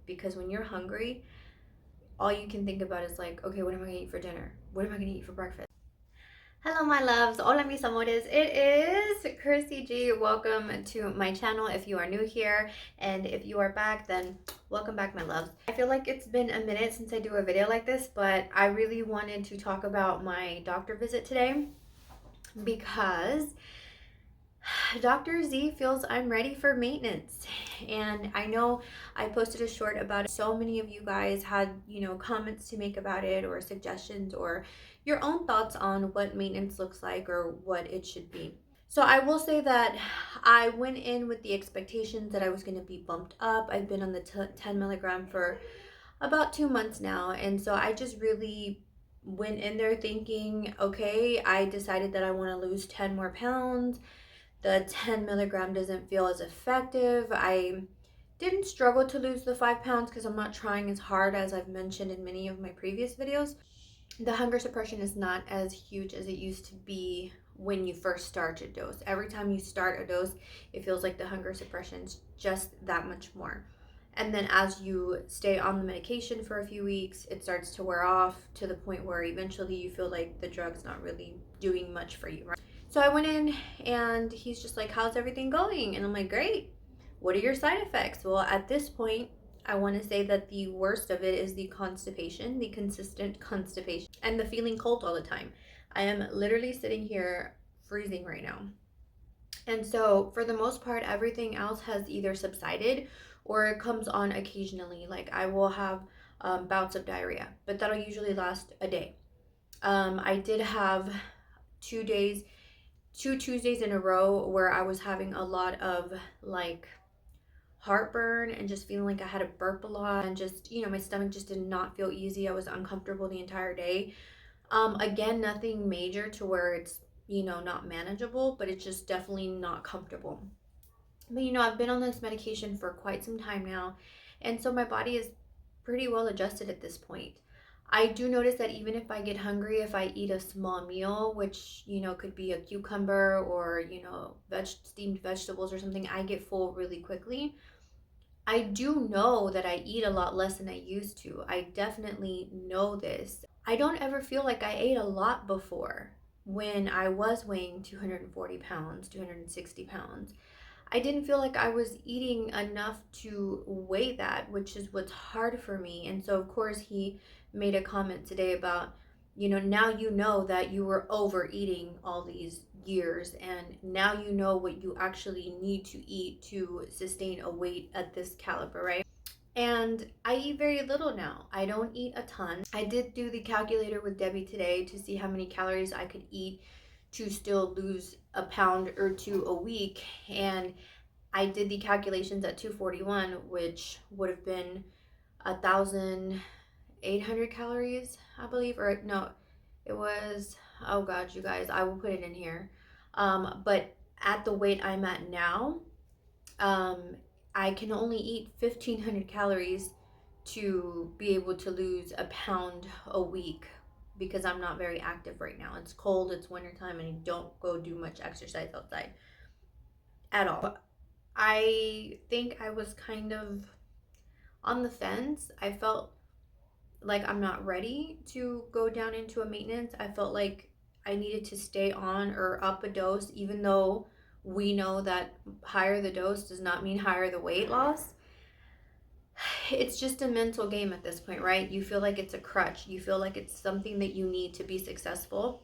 because when you're hungry, all you can think about is like, okay, what am I gonna eat for dinner? What am I gonna eat for breakfast? Hello, my loves. Hola, mis amores. It is Crissy G. Welcome to my channel if you are new here. And if you are back, then welcome back, my loves. I feel like it's been a minute since I do a video like this, but I really wanted to talk about my doctor visit today because Dr. Z feels I'm ready for maintenance. And I know I posted a short about it. So many of you guys had, comments to make about it or suggestions or your own thoughts on what maintenance looks like or what it should be. So I will say that I went in with the expectations that I was going to be bumped up. I've been on the 10 milligram for about 2 months now. And so I just really went in there thinking, okay, I decided that I want to lose 10 more pounds. The 10 milligram doesn't feel as effective. I didn't struggle to lose the 5 pounds because I'm not trying as hard as I've mentioned in many of my previous videos. The hunger suppression is not as huge as it used to be when you first start a dose. Every time you start a dose, it feels like the hunger suppression is just that much more. And then as you stay on the medication for a few weeks, it starts to wear off to the point where eventually you feel like the drug's not really doing much for you, right? So I went in and he's just like, how's everything going? And I'm like, great. What are your side effects? Well, at this point, I want to say that the worst of it is the constipation, the consistent constipation, and the feeling cold all the time. I am literally sitting here freezing right now. And so, for the most part, everything else has either subsided or it comes on occasionally. Like, I will have bouts of diarrhea, but that'll usually last a day. I did have 2 Tuesdays in a row where I was having a lot of like heartburn and just feeling like I had to burp a lot, and just, my stomach just did not feel easy. I was uncomfortable the entire day. Again, nothing major to where it's, not manageable, but it's just definitely not comfortable. But, I've been on this medication for quite some time now, and so my body is pretty well adjusted at this point. I do notice that even if I get hungry, if I eat a small meal, which, could be a cucumber or, steamed vegetables or something, I get full really quickly. I do know that I eat a lot less than I used to. I definitely know this. I don't ever feel like I ate a lot before when I was weighing 240 pounds, 260 pounds. I didn't feel like I was eating enough to weigh that, which is what's hard for me. And so, of course, he made a comment today about, now you know that you were overeating all these years, and now you know what you actually need to eat to sustain a weight at this caliber, right? And I eat very little now. I don't eat a ton. I did do the calculator with Debbie today to see how many calories I could eat to still lose a pound or two a week. And I did the calculations at 241, which would have been 1,800 calories, I believe. Or no, it was, oh God, you guys, I will put it in here. But at the weight I'm at now, I can only eat 1,500 calories to be able to lose a pound a week because I'm not very active right now. It's cold, it's wintertime, and I don't go do much exercise outside at all. I think I was kind of on the fence. I felt like I'm not ready to go down into a maintenance. I felt like I needed to stay on or up a dose, even though we know that higher the dose does not mean higher the weight loss. It's just a mental game at this point, right? You feel like it's a crutch. You feel like it's something that you need to be successful.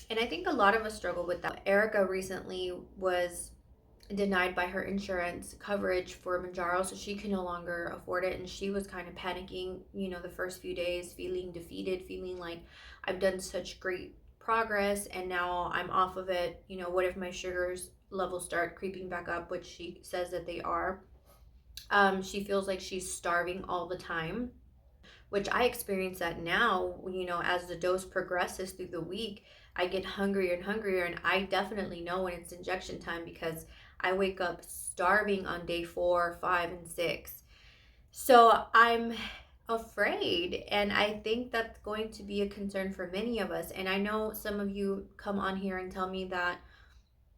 And I think a lot of us struggle with that. Erica recently was denied by her insurance coverage for Mounjaro, so she can no longer afford it, and she was kind of panicking, the first few days, feeling defeated, feeling like I've done such great progress and now I'm off of it. What if my sugars levels start creeping back up, which she says that they are. She feels like she's starving all the time, which I experience that now. As the dose progresses through the week, I get hungrier and hungrier, and I definitely know when it's injection time because I wake up starving on day 4, 5, and 6. So I'm afraid, and I think that's going to be a concern for many of us. And I know some of you come on here and tell me that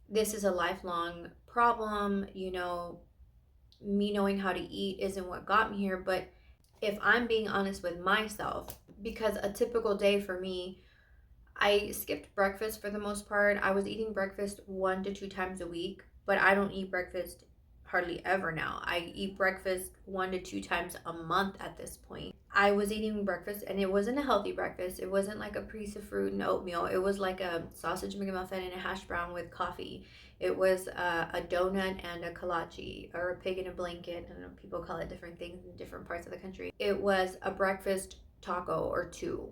this is a lifelong problem. Me knowing how to eat isn't what got me here, but if I'm being honest with myself, because a typical day for me, I skipped breakfast for the most part. I was eating breakfast 1 to 2 times a week, but I don't eat breakfast hardly ever now. I eat breakfast 1 to 2 times a month at this point. I was eating breakfast and it wasn't a healthy breakfast. It wasn't like a piece of fruit and oatmeal. It was like a sausage McMuffin and a hash brown with coffee. It was a donut and a kolache or a pig in a blanket. I don't know, people call it different things in different parts of the country. It was a breakfast taco or two.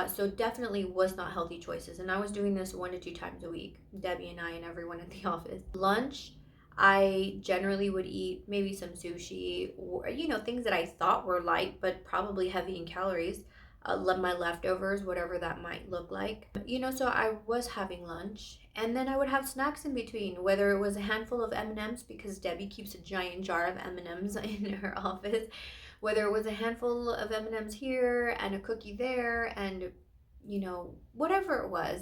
So definitely was not healthy choices. And I was doing this 1 to 2 times a week, Debbie and I and everyone at the office. Lunch, I generally would eat maybe some sushi or, things that I thought were light, but probably heavy in calories. My leftovers, whatever that might look like. So I was having lunch, and then I would have snacks in between, whether it was a handful of M&Ms because Debbie keeps a giant jar of M&Ms in her office, whether it was a handful of M&Ms here and a cookie there, and whatever it was.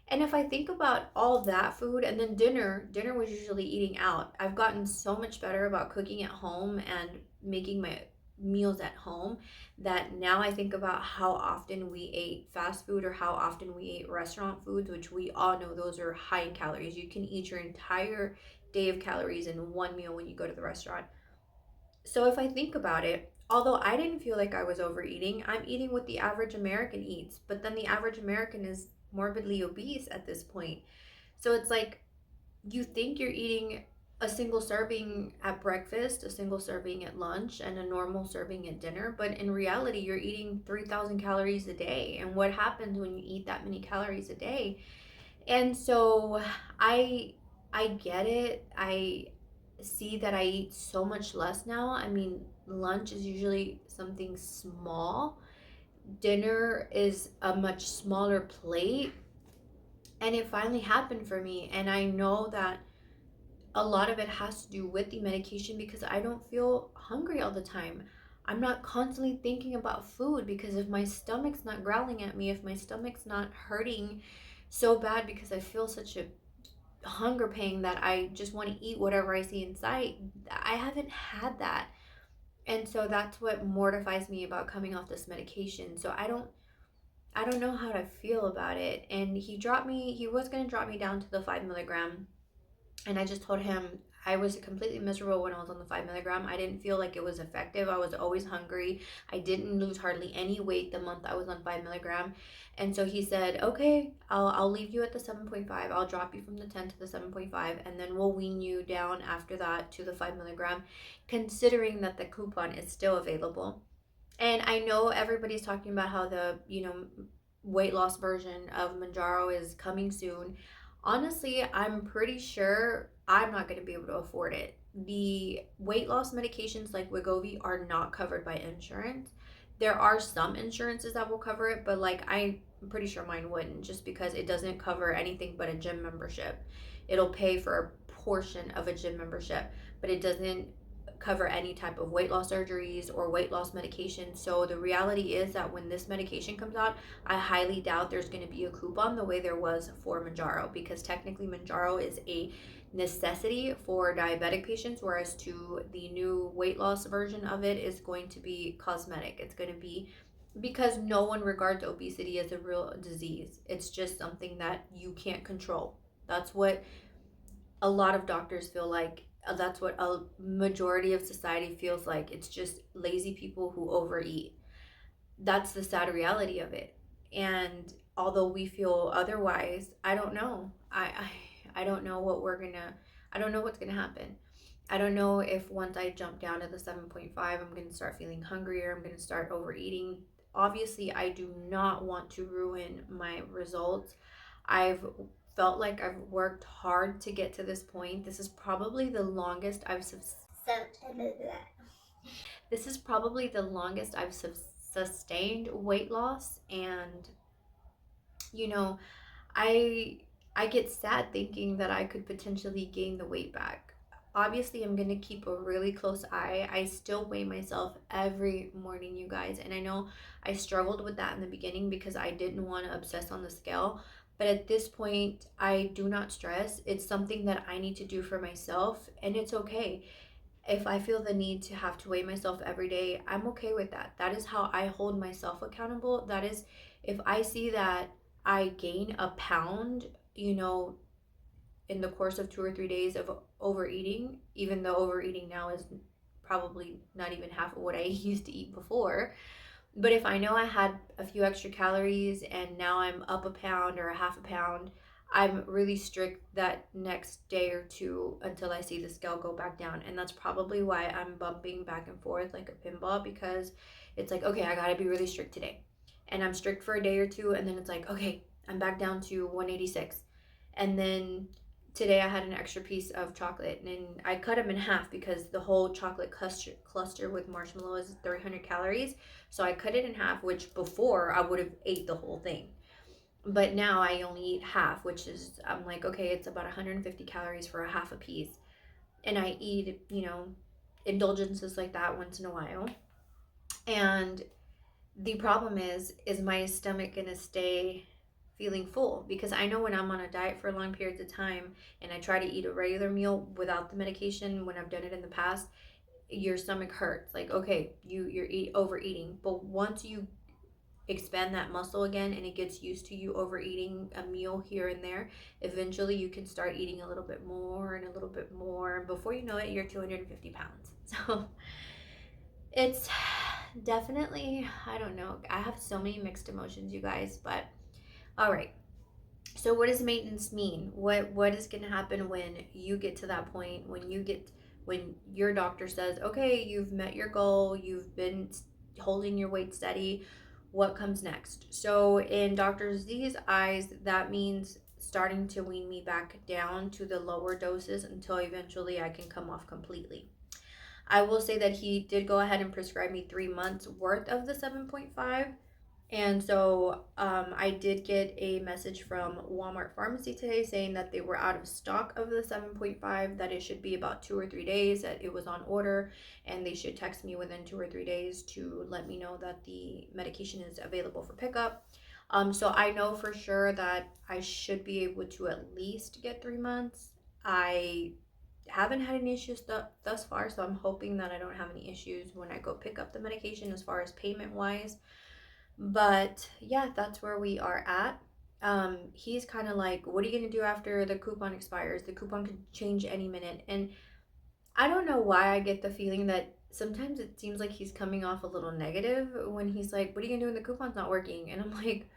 And if I think about all that food, and then dinner was usually eating out. I've gotten so much better about cooking at home and making my meals at home that now I think about how often we ate fast food or how often we ate restaurant foods, which we all know those are high in calories. You can eat your entire day of calories in one meal when you go to the restaurant. So if I think about it, although I didn't feel like I was overeating, I'm eating what the average American eats, but then the average American is morbidly obese at this point. So it's like you think you're eating a single serving at breakfast, a single serving at lunch, and a normal serving at dinner, but in reality, you're eating 3,000 calories a day. And what happens when you eat that many calories a day? And so I I get it. I see that I eat so much less now. I mean, lunch is usually something small. Dinner is a much smaller plate. And it finally happened for me. And I know that a lot of it has to do with the medication because I don't feel hungry all the time. I'm not constantly thinking about food because if my stomach's not growling at me, if my stomach's not hurting so bad because I feel such a hunger pain that I just want to eat whatever I see in sight, I haven't had that. And so that's what mortifies me about coming off this medication. So I don't know how to feel about it. And he was going to drop me down to the 5 milligram, and I just told him I was completely miserable when I was on the 5 milligram. I didn't feel like it was effective. I was always hungry. I didn't lose hardly any weight the month I was on 5 milligram. And so he said, okay, I'll leave you at the 7.5. I'll drop you from the 10 to the 7.5, and then we'll wean you down after that to the 5 milligram, considering that the coupon is still available. And I know everybody's talking about how the, weight loss version of Mounjaro is coming soon. Honestly, I'm pretty sure I'm not going to be able to afford it. The weight loss medications like Wegovy are not covered by insurance. There are some insurances that will cover it, but like I'm pretty sure mine wouldn't just because it doesn't cover anything but a gym membership. It'll pay for a portion of a gym membership, but it doesn't cover any type of weight loss surgeries or weight loss medication. So the reality is that when this medication comes out, I highly doubt there's going to be a coupon the way there was for Mounjaro, because technically Mounjaro is a necessity for diabetic patients, whereas to the new weight loss version of it is going to be cosmetic. It's going to be because no one regards obesity as a real disease. It's just something that you can't control. That's what a lot of doctors feel like. That's what a majority of society feels like. It's just lazy people who overeat. That's the sad reality of it. And although we feel otherwise, I don't know. I don't know what we're gonna. I don't know what's gonna happen. I don't know if once I jump down to the 7.5, I'm gonna start feeling hungrier. I'm gonna start overeating. Obviously, I do not want to ruin my results. I've felt like I've worked hard to get to this point. This is probably the longest I've this is probably the longest I've sustained weight loss. And you know, I I get sad thinking that I could potentially gain the weight back. Obviously, I'm going to keep a really close eye. I still weigh myself every morning, you guys. And I know I struggled with that in the beginning because I didn't want to obsess on the scale. But at this point, I do not stress. It's something that I need to do for myself, and it's okay. If I feel the need to have to weigh myself every day, I'm okay with that. That is how I hold myself accountable. That is, if I see that I gain a pound, in the course of 2 or 3 days of overeating, even though overeating now is probably not even half of what I used to eat before. But if I know I had a few extra calories and now I'm up a pound or a half a pound, I'm really strict that next day or two until I see the scale go back down. And that's probably why I'm bumping back and forth like a pinball, because it's like, okay, I gotta be really strict today. And I'm strict for a day or two, and then it's like, okay, I'm back down to 186. And then today I had an extra piece of chocolate and I cut them in half because the whole chocolate cluster with marshmallow is 300 calories. So I cut it in half, which before I would have ate the whole thing. But now I only eat half, which is, I'm like, okay, it's about 150 calories for a half a piece. And I eat, indulgences like that once in a while. And the problem is my stomach gonna stay feeling full? Because I know when I'm on a diet for long periods of time and I try to eat a regular meal without the medication, when I've done it in the past, your stomach hurts. Like, okay, you're overeating. But once you expand that muscle again and it gets used to you overeating a meal here and there, eventually you can start eating a little bit more and a little bit more, and before you know it, you're 250 pounds. So it's definitely, I don't know, I have so many mixed emotions, you guys. But all right, so what does maintenance mean? What is going to happen when you get to that point, when your doctor says, okay, you've met your goal, you've been holding your weight steady, what comes next? So in Dr. Z's eyes, that means starting to wean me back down to the lower doses until eventually I can come off completely. I will say that he did go ahead and prescribe me 3 months worth of the 7.5. And so I did get a message from Walmart Pharmacy today saying that they were out of stock of the 7.5, that it should be about 2 or 3 days, that it was on order, and they should text me within 2 or 3 days to let me know that the medication is available for pickup. So I know for sure that I should be able to at least get 3 months. I haven't had any issues thus far, so I'm hoping that I don't have any issues when I go pick up the medication as far as payment wise. But yeah, that's where we are at. He's kind of like, what are you going to do after the coupon expires? The coupon could change any minute. And I don't know why I get the feeling that sometimes it seems like he's coming off a little negative when he's like, what are you going to do when the coupon's not working? And I'm like,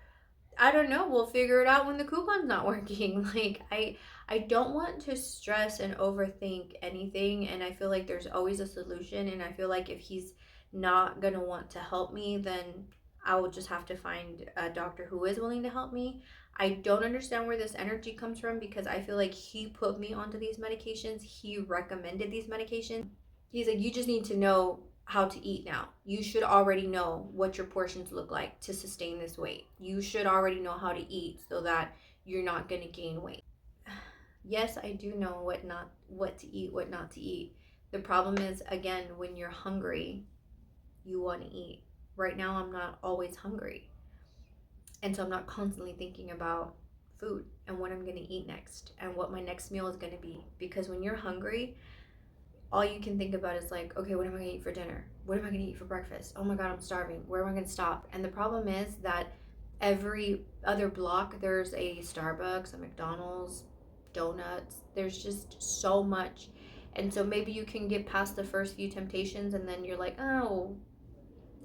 I don't know. We'll figure it out when the coupon's not working. Like, I don't want to stress and overthink anything, and I feel like there's always a solution, and I feel like if he's not going to want to help me, then I will just have to find a doctor who is willing to help me. I don't understand where this energy comes from, because I feel like he put me onto these medications. He recommended these medications. He's like, you just need to know how to eat now. You should already know what your portions look like to sustain this weight. You should already know how to eat so that you're not going to gain weight. Yes, I do know what to eat, what not to eat. The problem is, again, when you're hungry, you want to eat. Right now I'm not always hungry. And so I'm not constantly thinking about food and what I'm going to eat next and what my next meal is going to be, because when you're hungry, all you can think about is like, okay, what am I gonna eat for dinner? What am I gonna eat for breakfast? Oh my God, I'm starving. Where am I gonna stop? And the problem is that every other block, there's a Starbucks, a McDonald's, donuts. There's just so much. And so maybe you can get past the first few temptations and then you're like, oh,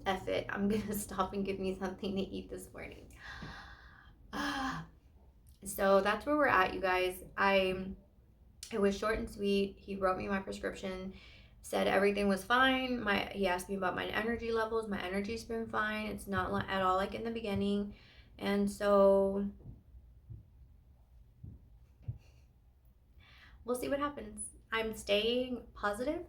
F it. I'm gonna stop and give me something to eat this morning. So that's where we're at, you guys. It was short and sweet. He wrote me my prescription, said everything was fine. He asked me about my energy levels. My energy's been fine. It's not at all like in the beginning. And so we'll see what happens. I'm staying positive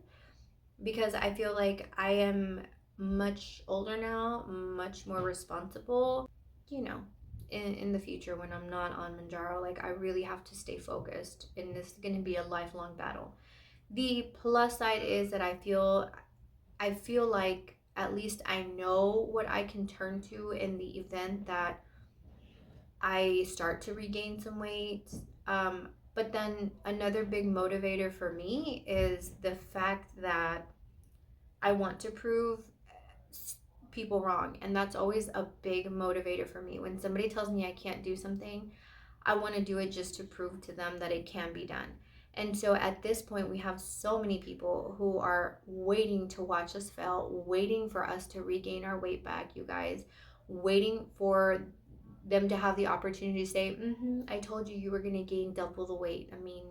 because I feel like I am much older now, much more responsible. In the future when I'm not on Mounjaro, like, I really have to stay focused, and this is going to be a lifelong battle. The plus side is that I feel like at least I know what I can turn to in the event that I start to regain some weight. But But then another big motivator for me is the fact that I want to prove people wrong. And that's always a big motivator for me. When somebody tells me I can't do something, I want to do it just to prove to them that it can be done. And so at this point, we have so many people who are waiting to watch us fail, waiting for us to regain our weight back, you guys, waiting for them to have the opportunity to say, I told you you were going to gain double the weight. I mean,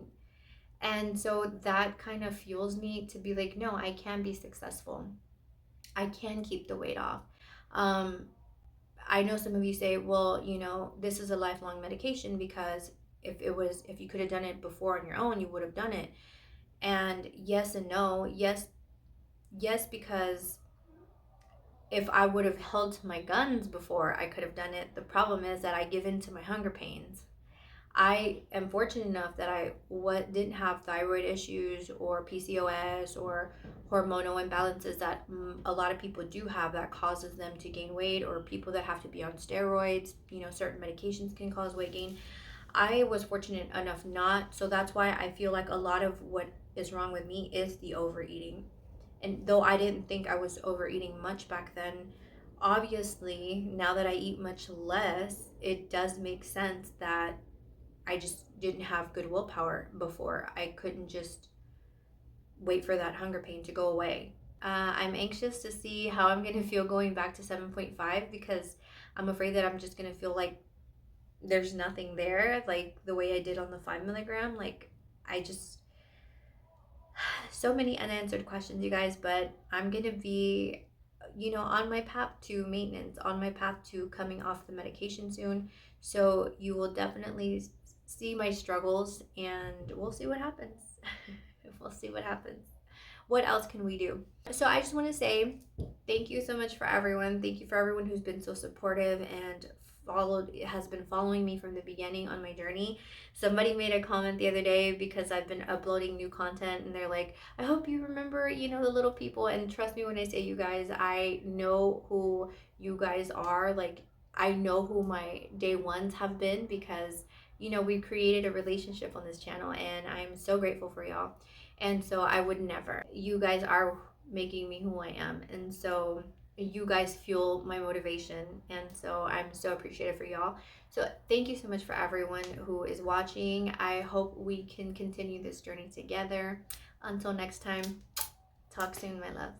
and so that kind of fuels me to be like, no, I can be successful. I can keep the weight off. Um, I know some of you say, well, this is a lifelong medication because if you could have done it before on your own, you would have done it. And yes and no. Yes, because if I would have held to my guns before, I could have done it. The problem is that I give in to my hunger pains. I am fortunate enough that I didn't have thyroid issues or PCOS or hormonal imbalances that a lot of people do have that causes them to gain weight, or people that have to be on steroids. Certain medications can cause weight gain. I was fortunate enough not, so that's why I feel like a lot of what is wrong with me is the overeating. And though I didn't think I was overeating much back then, obviously now that I eat much less, it does make sense that I just didn't have good willpower before. I couldn't just wait for that hunger pain to go away. I'm anxious to see how I'm going to feel going back to 7.5, because I'm afraid that I'm just going to feel like there's nothing there, like the way I did on the 5 milligram. Like, I just, so many unanswered questions, you guys, but I'm going to be, on my path to maintenance, on my path to coming off the medication soon. So you will definitely see my struggles, and we'll see what happens. We'll see what happens. What else can we do? So I just want to say thank you so much for everyone. Thank you for everyone who's been so supportive and has been following me from the beginning on my journey. Somebody made a comment the other day because I've been uploading new content, and they're like, I hope you remember, the little people. And trust me when I say, you guys, I know who you guys are. Like, I know who my day ones have been, because we created a relationship on this channel, and I'm so grateful for y'all. And so I would never, you guys are making me who I am. And so you guys fuel my motivation. And so I'm so appreciative for y'all. So thank you so much for everyone who is watching. I hope we can continue this journey together. Until next time, talk soon, my love.